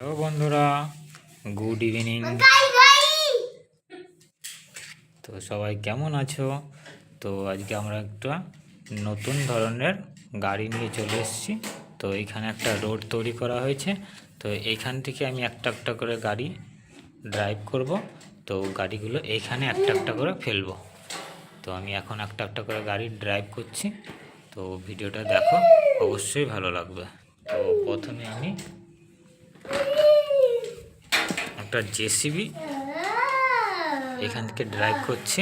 Hello বন্ধুরা, good evening. তো সবাই কেমন আছো? তো আজকে আমরা একটা নতুন ধরনের গাড়ি নিয়ে চলে এসেছি। তো এইখানে একটা রোড তৈরি করা হয়েছে। তো এইখান থেকে আমি একটা একটা করে গাড়ি ড্রাইভ করব। তো গাড়িগুলো এইখানে একটা একটা করে ফেলবো। তো আমি এখন একটা একটা করে গাড়ি ড্রাইভ করছি। তো ভিডিওটা দেখো, অবশ্যই ভালো লাগবে। তো প্রথমে আমি একটা জেসিবি এখান থেকে ড্রাইভ করছি।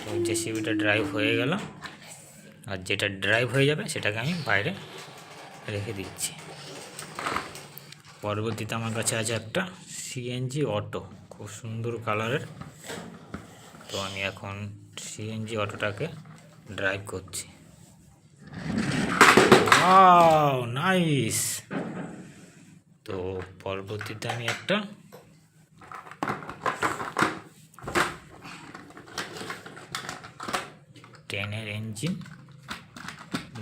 তো জেসিবিটা ড্রাইভ হয়ে গেল, আর যেটা ড্রাইভ হয়ে যাবে সেটাকে আমি বাইরে রেখে দিচ্ছি। পরবর্তীতে আমার কাছে আছে একটা সিএনজি অটো, খুব সুন্দর কালারের। তো আমি এখন সিএনজি অটোটাকে ড্রাইভ করছি। Wow, nice. তো পরবর্তীতে আমি একটা ট্রেনের ইঞ্জিন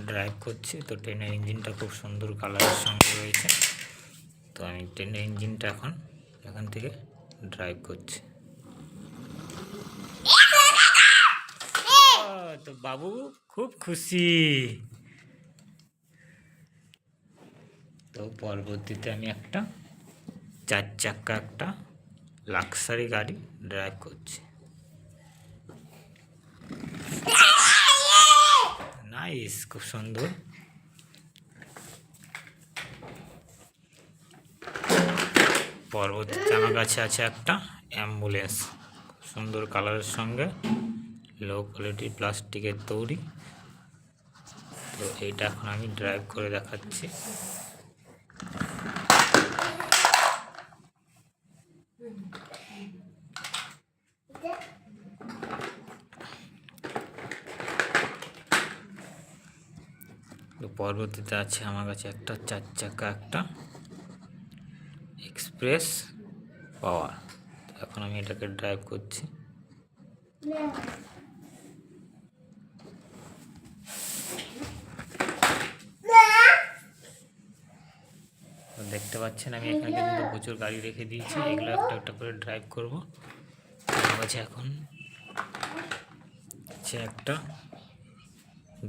ড্রাইভ করছি। তো ট্রেনের ইঞ্জিনটা খুব সুন্দর কালারের সঙ্গে রয়েছে। তো আমি ট্রেনের ইঞ্জিনটা এখন এখান থেকে ড্রাইভ করছি। তো বাবু খুব খুশি। তো পরবর্তীতে আমি একটা 4 চাক্কা একটা লাক্সারি গাড়ি ড্রাইভ করছি। নাইস, খুব সুন্দর। পরবর্তীতে আমার কাছে আছে একটা অ্যাম্বুলেন্স, সুন্দর কালারের সঙ্গে, লো কোয়ালিটি প্লাস্টিকের তৈরি। তো এইটা এখন আমি ড্রাইভ করে দেখাচ্ছি। তো পরবর্তীতে আছে আমার কাছে একটা 4 চাকা একটা এক্সপ্রেস পাওয়ার। এখন আমি এটাকে ড্রাইভ করছি। দেখতে পাচ্ছেন আমি এখানে কিন্তু প্রচুর গাড়ি রেখে দিয়েছি, এগুলো একটা একটা করে ড্রাইভ করব। আমার কাছে এখন আছে একটা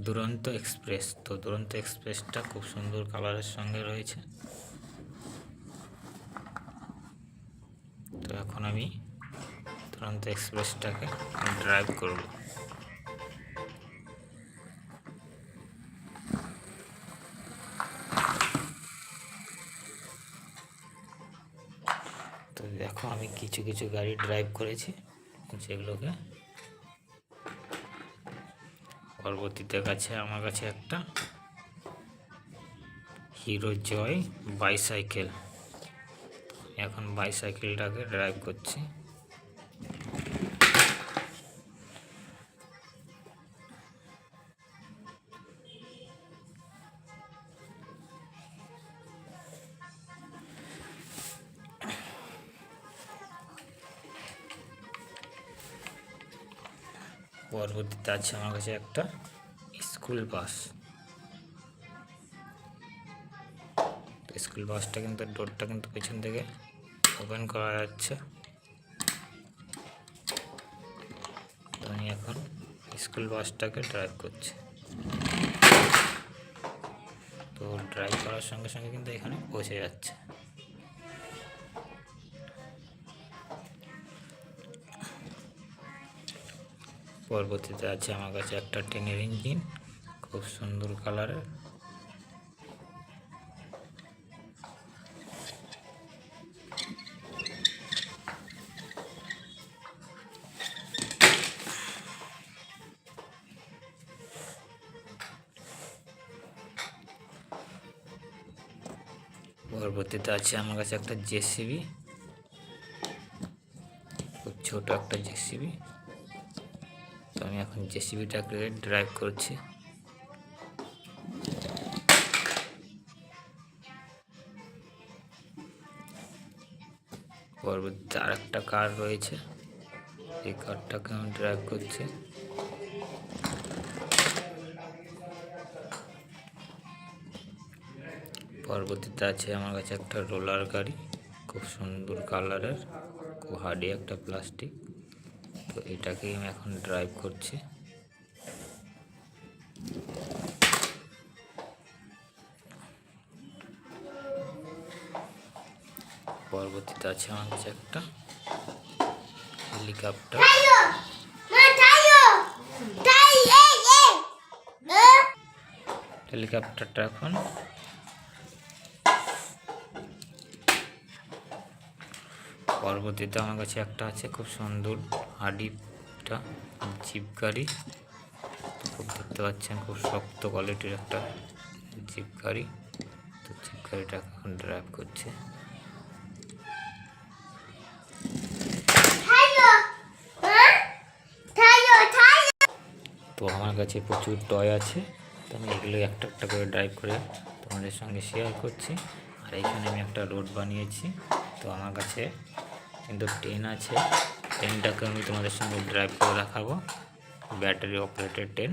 দুরন্ত এক্সপ্রেস। তো দুরন্ত এক্সপ্রেসটা খুব সুন্দর কালারের সঙ্গে রয়েছে। তো এখন আমি দুরন্ত এক্সপ্রেসটাকে ড্রাইভ করব। তো দেখো, আমি কিছু কিছু গাড়ি ড্রাইভ করেছি, যেগুলোকে পরবর্তীতে আমার কাছে একটা হিরো জয় বাইসাইকেল। এখন বাইসাইকেলটাকে ড্রাইভ করছি। পরবর্তীতে আছে আমার কাছে একটা স্কুল বাস। স্কুল বাসটা কিন্তু ডোরটা কিন্তু পেছন থেকে ওপেন করা যাচ্ছে। তো আমি এখন স্কুল বাসটাকে ড্রাইভ করছি। তো ড্রাইভ করার সঙ্গে সঙ্গে কিন্তু এখানে পৌঁছে যাচ্ছে। পরবর্তীতে আছে আমার কাছে একটা ট্রেনের ইঞ্জিন, খুব সুন্দর কালারের। পরবর্তীতে আছে আমার কাছে একটা জেসিবি, খুব ছোট একটা জেসিবি। তো আমি এখন জেসিবিটাকে ড্রাইভ করছি। পরবর্তীতে আর একটা কার রয়েছে, এই কারটাকে আমি ড্রাইভ করছি। পরবর্তীতে আছে আমার কাছে একটা রোলার গাড়ি, খুব সুন্দর কালারের, খুব হার্ডি একটা প্লাস্টিক। তো এটাকেই আমি এখন ড্রাইভ করছি। পরবর্তীতে আছে আমার কাছে একটা হেলিকপ্টার। হেলিকপ্টারটা এখন পরবর্তীতে আমার কাছে একটা আছে খুব সুন্দর হার্ডিটা জিপ গাড়ি। খুব দেখতে পাচ্ছেন খুব শক্ত কোয়ালিটির একটা জিপ গাড়ি। তো জিপ গাড়িটা এখন ড্রাইভ করছে। তো আমার কাছে প্রচুর টয় আছে, তো আমি এগুলো একটা একটা করে ড্রাইভ করে তোমাদের সঙ্গে শেয়ার করছি। আর এইখানে আমি একটা রোড বানিয়েছি। তো আমার কাছে কিন্তু ট্রেন আছে, ট্রেনটাকে আমি তোমাদের সঙ্গে ড্রাইভ করে দেখাবো। Battery operated train.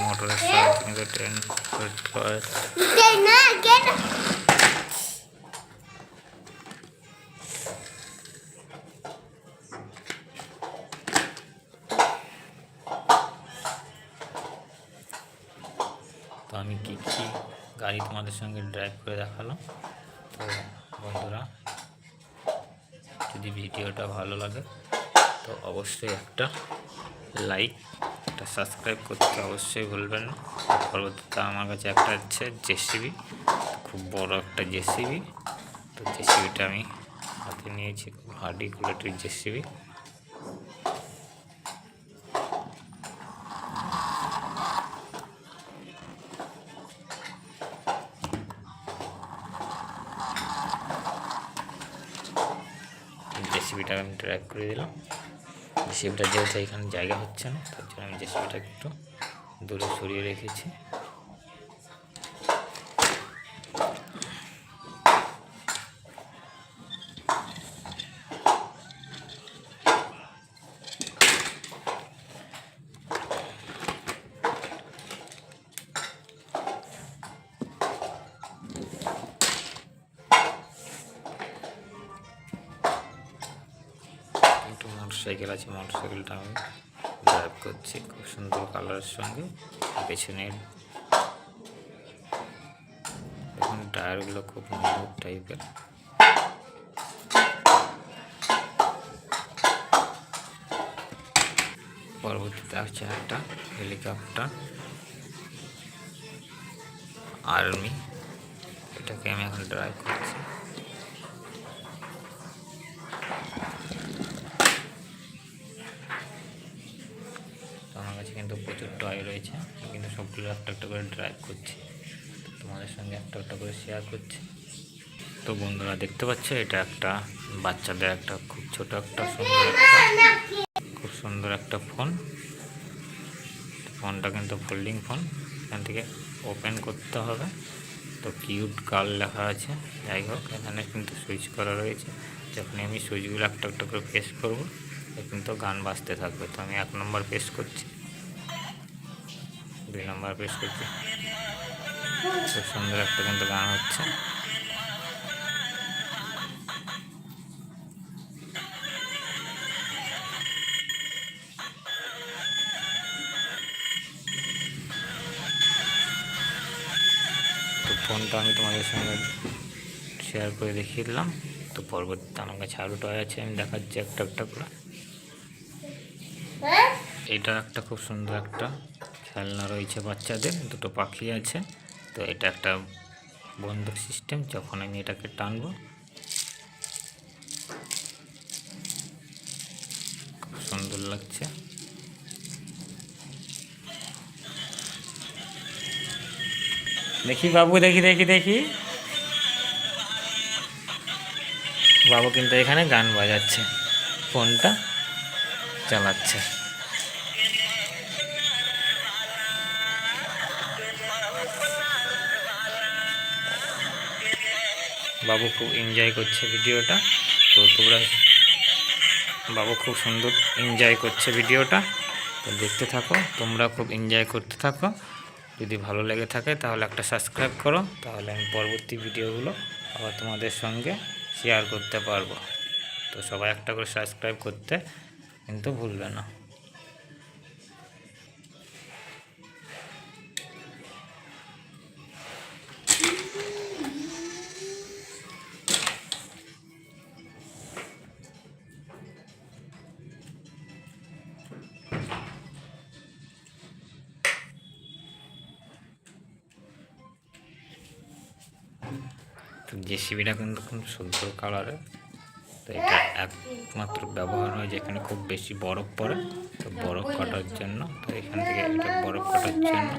মোটরের সাহায্যে ট্রেন করতে হয়। তো আমি কী কী গাড়ি তোমাদের সঙ্গে ড্রাইভ করে দেখালাম। তো বন্ধুরা, যদি ভিডিওটা ভালো লাগে তো অবশ্যই একটা লাইক, একটা সাবস্ক্রাইব করতে অবশ্যই ভুলবেন না। পরবর্তীতে আমার কাছে একটা আছে জেসিবি, খুব বড় একটা জেসিবি। তো জেসিবিটা আমি হাতে নিয়েছি, খুব হার্ডি কোয়ালিটির জেসিবি। জেসিবিটা আমি ড্রাইভ করে দিলাম। জেসিবিটা যেহেতু এখানে জায়গা হচ্ছে না, তার জন্য আমি জেসিবিটাকে একটু দূরে সরিয়ে রেখেছি। মোটরসাইকেল আছে, মোটরসাইকেলটা আমি ড্রাইভ করছি খুব সুন্দর কালারের সঙ্গে। পেছনের এখন টায়ারগুলো খুব মজবুত টাইপের। পরবর্তীতে আছে একটা হেলিকপ্টার আর্মি, এটাকে আমি এখন ড্রাইভ করছি। আমার কাছে কিন্তু প্রচুর টয় রয়েছে, কিন্তু সবগুলো একটা একটা করে ড্রাইভ করছি, তোমাদের সঙ্গে একটা একটা করে শেয়ার করছি। তো বন্ধুরা দেখতে পাচ্ছ, এটা একটা বাচ্চাদের একটা খুব ছোট একটা খুব সুন্দর একটা ফোন। ফোনটা কিন্তু ফোল্ডিং ফোন, এখান থেকে ওপেন করতে হবে। তো কিউট গার্ল লেখা আছে, যাই হোক এখানে কিন্তু সুইচ করা রয়েছে। যখন আমি সুইচগুলো একটা একটা করে প্রেস করবো কিন্তু গান বাজতে থাকবে। তো আমি 1 নম্বর প্রেস করছি, 2 নম্বর প্রেস করছি, খুব সুন্দর একটা কিন্তু গান হচ্ছে। তো ফোনটা আমি তোমাদের সঙ্গে শেয়ার করে দেখিয়ে দিলাম। তো পরবর্তীতে আমার কাছে আরও টয় আছে, আমি দেখাচ্ছি একটা একটা করে। এটা একটা খুব সুন্দর একটা খেলনা রয়েছে বাচ্চাদের, দুটো পাখি আছে। তো এটা একটা বন্দুক সিস্টেম, যখন আমি এটাকে টানবো খুব সুন্দর লাগছে। দেখি বাবু, দেখি দেখি দেখি বাবু কিন্তু এখানে গান বাজাচ্ছে, ফোনটা চালাচ্ছে। বাবু খুব এনজয় করছে ভিডিওটা। তো তোমরা বাবু খুব সুন্দর এনজয় করছে ভিডিওটা। তো দেখতে থাকো, তোমরা খুব এনজয় করতে থাকো। যদি ভালো লেগে থাকে তাহলে একটা সাবস্ক্রাইব করো, তাহলে আমি পরবর্তী ভিডিওগুলো আবার তোমাদের সঙ্গে শেয়ার করতে পারবো। তো সবাই একটা করে সাবস্ক্রাইব করতে কিন্তু ভুলবে না। তো জেসিবিটা কিন্তু খুব সুন্দর কালারের। তো এটা একমাত্র ব্যবহার হয় যেখানে খুব বেশি বরফ পড়ে, তো বরফ কাটার জন্য। তো এখান থেকে এটা বরফ কাটার জন্য।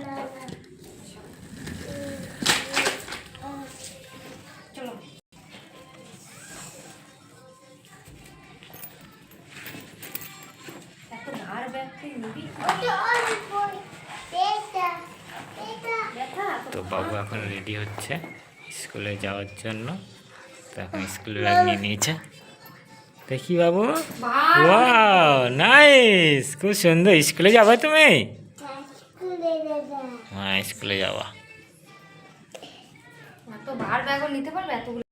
তো বাবু এখন রেডি হচ্ছে স্কুলে যাওয়ার জন্য। তো এখন স্কুল ব্যাগ নিয়ে নিয়েছে। দেখি বাবু, ওয়াও নাইস, খুব সুন্দর। স্কুলে যাবে তুমি? হ্যাঁ স্কুলে যাবা। তো বার ব্যাগও নিতে পারবে এতগুলো।